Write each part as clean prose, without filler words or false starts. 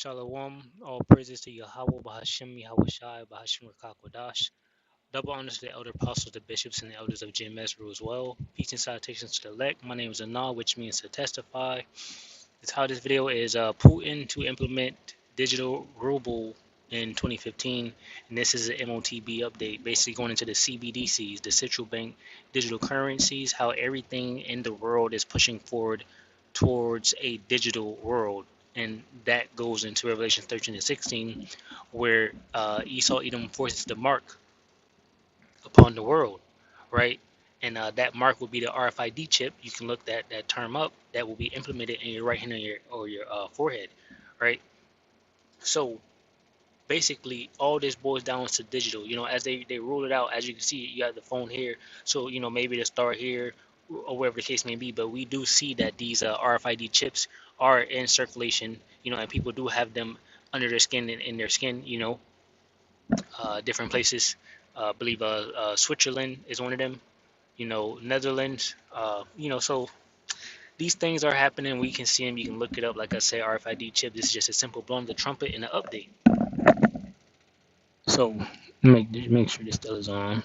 Shalom, all praises to Yahweh, Bahashim, Yahweh Shai, Bahashim Rakakwadash. Double honors to the elder apostles, the bishops, and the elders of JMS rule as well. Peace and salutations to the elect. My name is Anah, which means to testify. The title of this video is Putin to implement digital ruble in 2015. And this is an M.O.T.B update, basically going into the CBDCs, the central bank digital currencies, how everything in the world is pushing forward towards a digital world. And that goes into Revelation 13 and 16, where Esau Edom forces the mark upon the world, right? And that mark will be the RFID chip. You can look that term up. That will be implemented in your right hand or your forehead, right? So basically, all this boils down to digital. As they roll it out, as you can see, you have the phone here. So maybe the start here, or wherever the case may be. But we do see that these RFID chips are in circulation. And people do have them under their skin and in their skin. Different places. I believe Switzerland is one of them. Netherlands. So these things are happening. We can see them. You can look it up. Like I said, RFID chip. This is just a simple blowing the trumpet in an update. So make sure this still is on.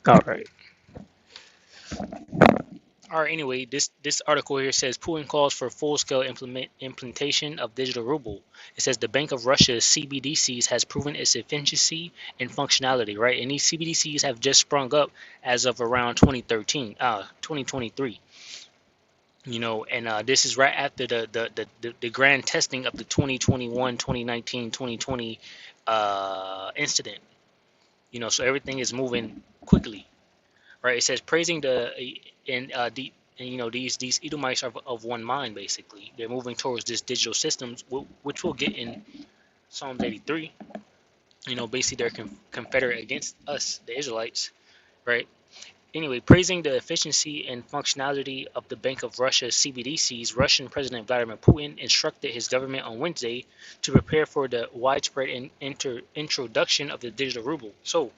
All right. All right. Anyway, this article here says Putin calls for full-scale implementation of digital ruble. It says the Bank of Russia's CBDCs has proven its efficiency and functionality, right? And these CBDCs have just sprung up as of around 2023. And this is right after the grand testing of the 2021, 2019, 2020 incident. So everything is moving quickly, right? It says praising these Edomites are of one mind. Basically, they're moving towards this digital systems, which we'll get in Psalms 83. Basically they're confederate against us, the Israelites, right? Anyway, praising the efficiency and functionality of the Bank of Russia's CBDCs, Russian President Vladimir Putin instructed his government on Wednesday to prepare for the widespread introduction of the digital ruble. So,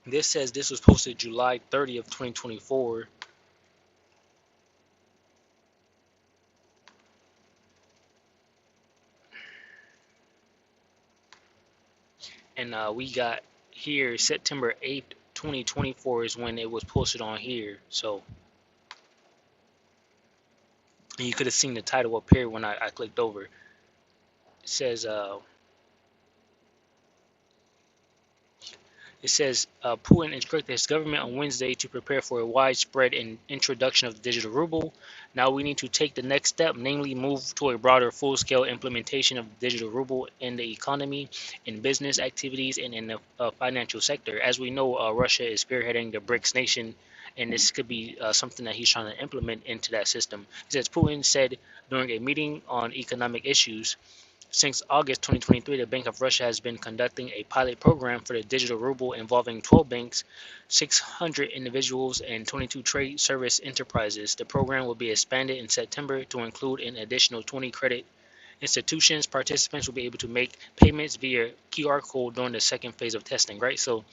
this says this was posted July 30th, 2024. And we got here September 8th, 2024 is when it was posted on here. So, and you could have seen the title up here when I clicked over. It says, Putin instructed his government on Wednesday to prepare for a widespread introduction of the digital ruble. Now we need to take the next step, namely move to a broader full-scale implementation of the digital ruble in the economy, in business activities, and in the financial sector. As we know, Russia is spearheading the BRICS nation, and this could be something that he's trying to implement into that system. It says Putin said during a meeting on economic issues, since August 2023, the Bank of Russia has been conducting a pilot program for the digital ruble involving 12 banks, 600 individuals, and 22 trade service enterprises. The program will be expanded in September to include an additional 20 credit institutions. Participants will be able to make payments via QR code during the second phase of testing, right? So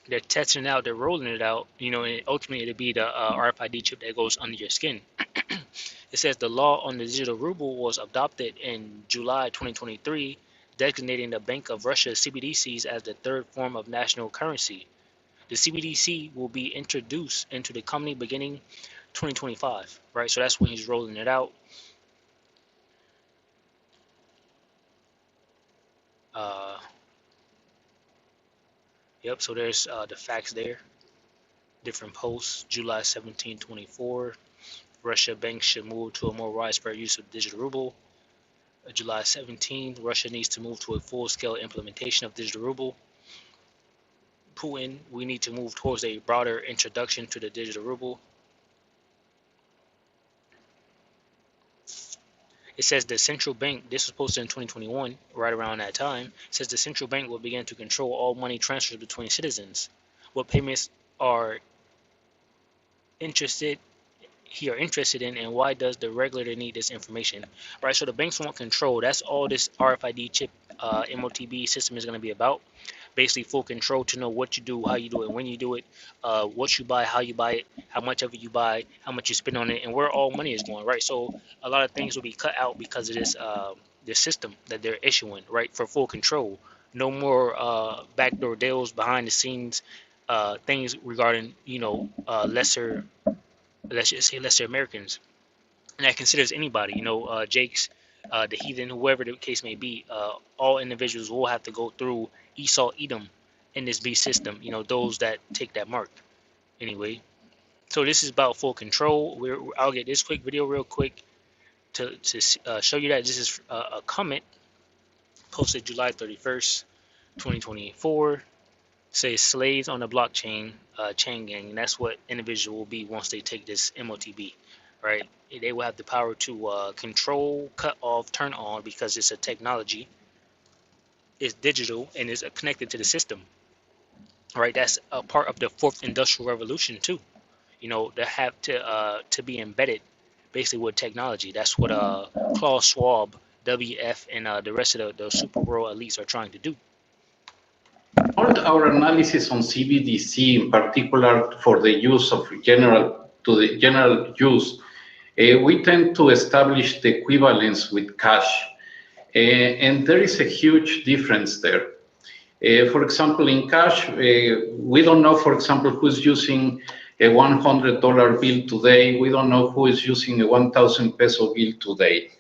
they're testing out, they're rolling it out, and ultimately it'll be the RFID chip that goes under your skin. It says the law on the digital ruble was adopted in July 2023, designating the Bank of Russia CBDCs as the third form of national currency. The CBDC will be introduced into the company beginning 2025, right? So that's when he's rolling it out. Yep, so there's the facts there. Different posts, July 17, 24. Russia banks should move to a more widespread use of digital ruble. July 17th, Russia needs to move to a full-scale implementation of digital ruble. Putin, we need to move towards a broader introduction to the digital ruble. It says the central bank, this was posted in 2021, right around that time, it says the central bank will begin to control all money transfers between citizens. What payments are interested in, and why does the regulator need this information? Right, so the banks want control. That's all this RFID chip M.O.T.B system is going to be about. basically full control to know what you do, how you do it, when you do it, what you buy, how you buy it, how much of it you buy, how much you spend on it, and where all money is going, right? So a lot of things will be cut out because of this system that they're issuing, right, for full control. No more backdoor deals, behind the scenes, things regarding lesser, let's just say lesser Americans, and that considers anybody, Jake's, the heathen, whoever the case may be. All individuals will have to go through Esau Edom in this beast system. Those that take that mark. Anyway, so this is about full control. I'll get this quick video real quick to show you that this is a comment posted July 31st, 2024. Says slaves on the blockchain chain gang, and that's what individual will be once they take this M.O.T.B, right? They will have the power to control, cut off, turn on, because it's a technology, it's digital, and it's connected to the system, right? That's a part of the fourth industrial revolution too. They have to be embedded basically with technology. That's what Klaus Schwab, WF, and the rest of the super world elites are trying to do. All our analysis on CBDC, in particular for the use of the general use, we tend to establish the equivalence with cash, and there is a huge difference there. For example, in cash, we don't know, for example, who's using a $100 bill today. We don't know who is using a 1,000 peso bill today.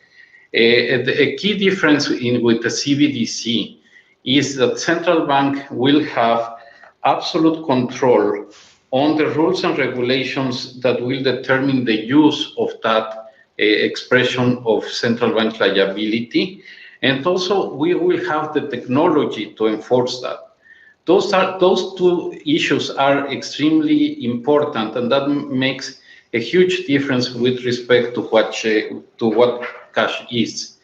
A key difference with the CBDC is that central bank will have absolute control on the rules and regulations that will determine the use of that expression of central bank liability. And also we will have the technology to enforce that. Those two issues are extremely important, and that makes a huge difference with respect to what cash is.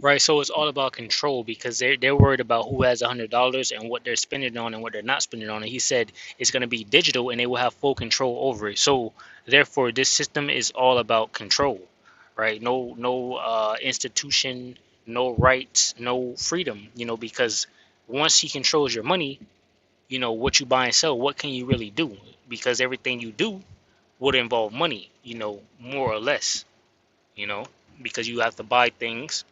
Right, so it's all about control because they're worried about who has $100 and what they're spending on and what they're not spending on. And he said it's going to be digital and they will have full control over it. So therefore, this system is all about control, right? No institution, no rights, no freedom. Because once he controls your money, what you buy and sell, what can you really do? Because everything you do would involve money, more or less, you know, because you have to buy things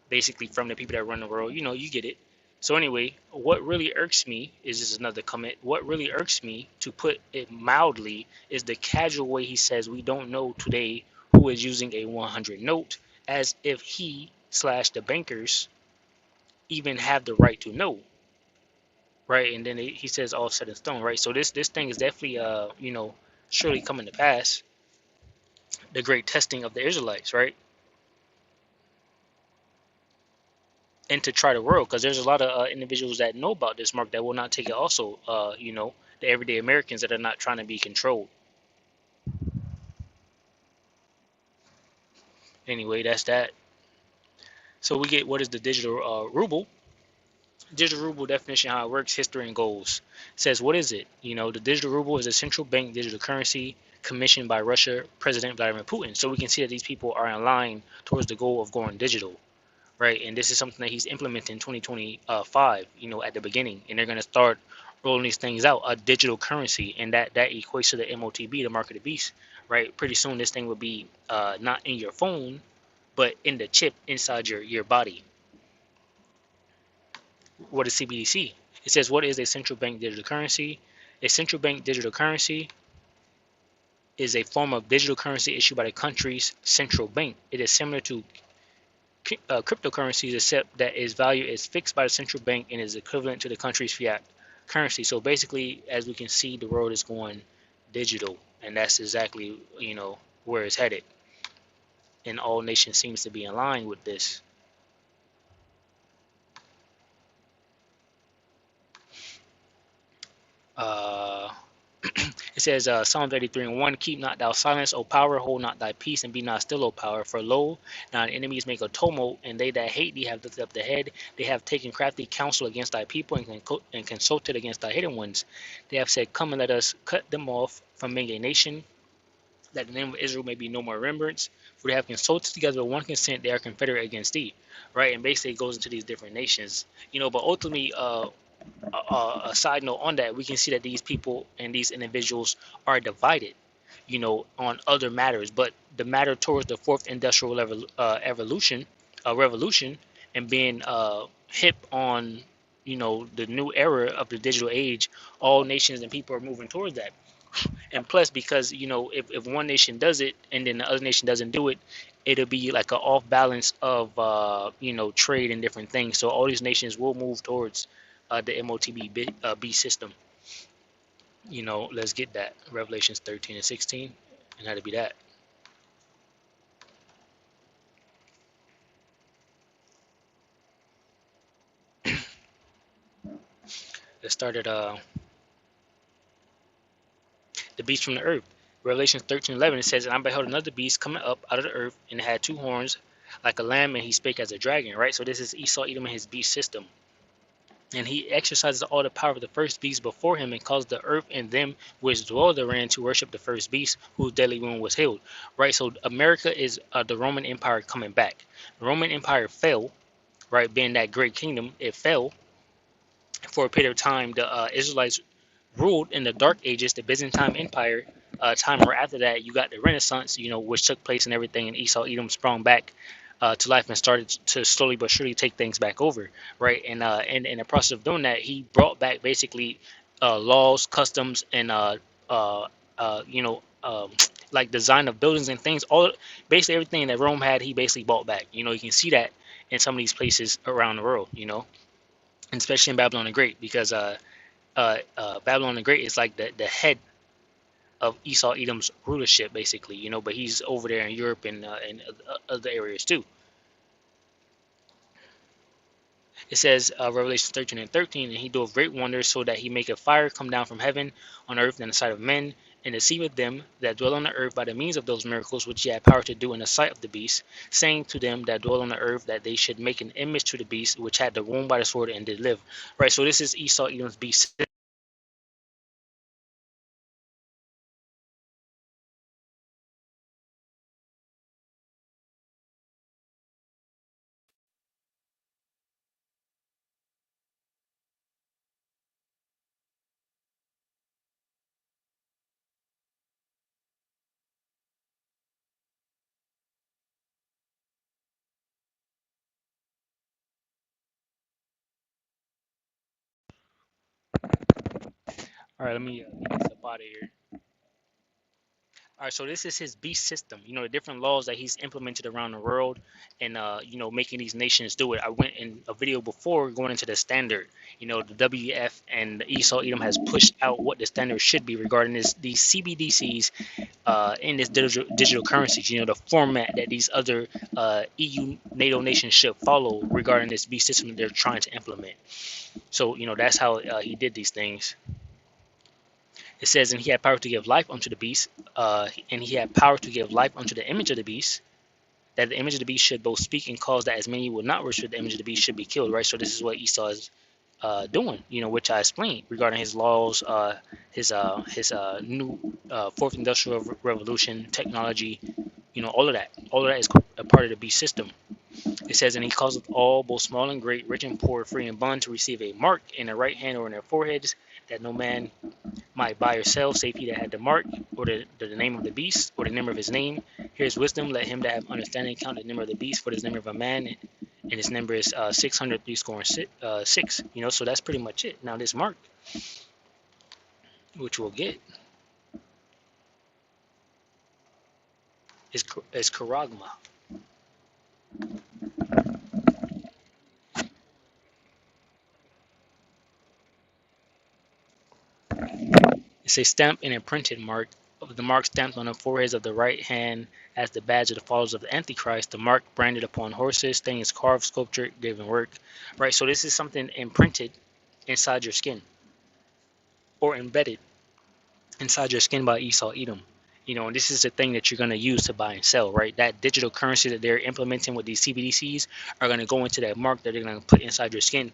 basically from the people that run the world. You get it. So anyway, what really irks me is this is another comment. What really irks me, to put it mildly, is the casual way he says we don't know today who is using a 100 note, as if he slash the bankers even have the right to know, right? And then he says all set in stone, right? So this thing is definitely surely coming to pass. The great testing of the Israelites, right? And to try the world, because there's a lot of individuals that know about this mark that will not take it also, the everyday Americans that are not trying to be controlled. Anyway, that's that. So we get what is the digital ruble. Digital ruble definition, how it works, history and goals. It says, what is it? The digital ruble is a central bank digital currency commissioned by Russia President Vladimir Putin. So we can see that these people are in line towards the goal of going digital, right? And this is something that he's implementing in 2025, at the beginning, and they're going to start rolling these things out, a digital currency, and that equates to the M.O.T.B, the mark of the beast, right? Pretty soon this thing will be not in your phone, but in the chip inside your body. What is CBDC? It says, what is a central bank digital currency? A central bank digital currency is a form of digital currency issued by the country's central bank. It is similar to cryptocurrencies, except that its value is fixed by the central bank and is equivalent to the country's fiat currency. So basically, as we can see, the world is going digital, and that's exactly where it's headed. And all nations seems to be in line with this. It says, Psalms 83:1, keep not thou silence, O power, hold not thy peace, and be not still, O power. For lo, thine enemies make a tumult, and they that hate thee have lifted up the head. They have taken crafty counsel against thy people, and consulted against thy hidden ones. They have said, come and let us cut them off from being a nation, that the name of Israel may be no more remembrance, for they have consulted together with one consent, they are confederate against thee, right? And basically it goes into these different nations, but ultimately, a side note on that, we can see that these people and these individuals are divided, on other matters, but the matter towards the fourth industrial revolution, and being hip on, the new era of the digital age, all nations and people are moving towards that. And plus, because if one nation does it and then the other nation doesn't do it, it'll be like an off balance of trade and different things. So all these nations will move towards the M.O.T.B. system. Let's get that Revelations 13 and 16, and that'll be that. Let's start at the beast from the earth. Revelation 13:11, it says, "And I beheld another beast coming up out of the earth, and it had two horns like a lamb, and he spake as a dragon." Right. So this is Esau, Edom, and his beast system. And he exercises all the power of the first beast before him, and caused the earth and them which dwell therein to worship the first beast, whose deadly wound was healed. Right. So America is the Roman Empire coming back. The Roman Empire fell. Right. Being that great kingdom, it fell for a period of time. The Israelites ruled in the Dark Ages, the Byzantine Empire. Time right after that, you got the Renaissance, which took place and everything, and Esau Edom sprung back to life and started to slowly but surely take things back over, right? And in the process of doing that, he brought back basically laws, customs, and like design of buildings and things. All basically everything that Rome had, he basically bought back. You can see that in some of these places around the world, and especially in Babylon the Great, because Babylon the Great is like the head of Esau Edom's rulership, basically, but he's over there in Europe and other areas too. It says, Revelation 13 and 13, "And he doeth great wonders, so that he maketh fire come down from heaven on earth in the sight of men, and deceiveth them that dwell on the earth by the means of those miracles which he had power to do in the sight of the beast, saying to them that dwell on the earth that they should make an image to the beast, which had the wound by the sword and did live." Right, so this is Esau Edom's beast. All right, let me get this up out of here. All right, so this is his beast system. The different laws that he's implemented around the world, and making these nations do it. I went in a video before going into the standard. The WF and the Esau Edom has pushed out what the standard should be regarding these CBDCs in this digital currencies. The format that these other EU NATO nations should follow regarding this beast system that they're trying to implement. So that's how he did these things. It says, "And he had power to give life unto the beast, and he had power to give life unto the image of the beast, that the image of the beast should both speak and cause that as many would not worship the image of the beast should be killed." Right. So this is what Esau is doing. Which I explained regarding his laws, his new fourth industrial revolution technology. All of that. All of that is a part of the beast system. It says, "And he causeth all, both small and great, rich and poor, free and bond, to receive a mark in their right hand or in their foreheads, that no man might buy or sell, save he that had the mark, or the name of the beast, or the number of his name. Here's wisdom. Let him that have understanding count the number of the beast, for his number of a man, and his number is 600 score and 6." So that's pretty much it. Now this mark, which we'll get, is charagma. It's a stamped and imprinted mark. Of the mark stamped on the foreheads of the right hand as the badge of the followers of the Antichrist. The mark branded upon horses, things carved, sculptured, graven work. Right. So this is something imprinted inside your skin, or embedded inside your skin by Esau Edom. And this is the thing that you're going to use to buy and sell, right? That digital currency that they're implementing with these CBDCs are going to go into that mark that they're going to put inside your skin.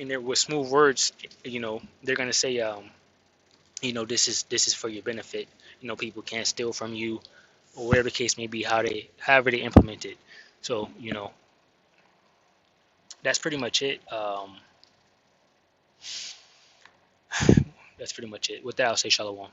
And there with smooth words, they're going to say, this is for your benefit. people can't steal from you, or whatever the case may be, however they implement it. So that's pretty much it. That's pretty much it. With that, I'll say shalom.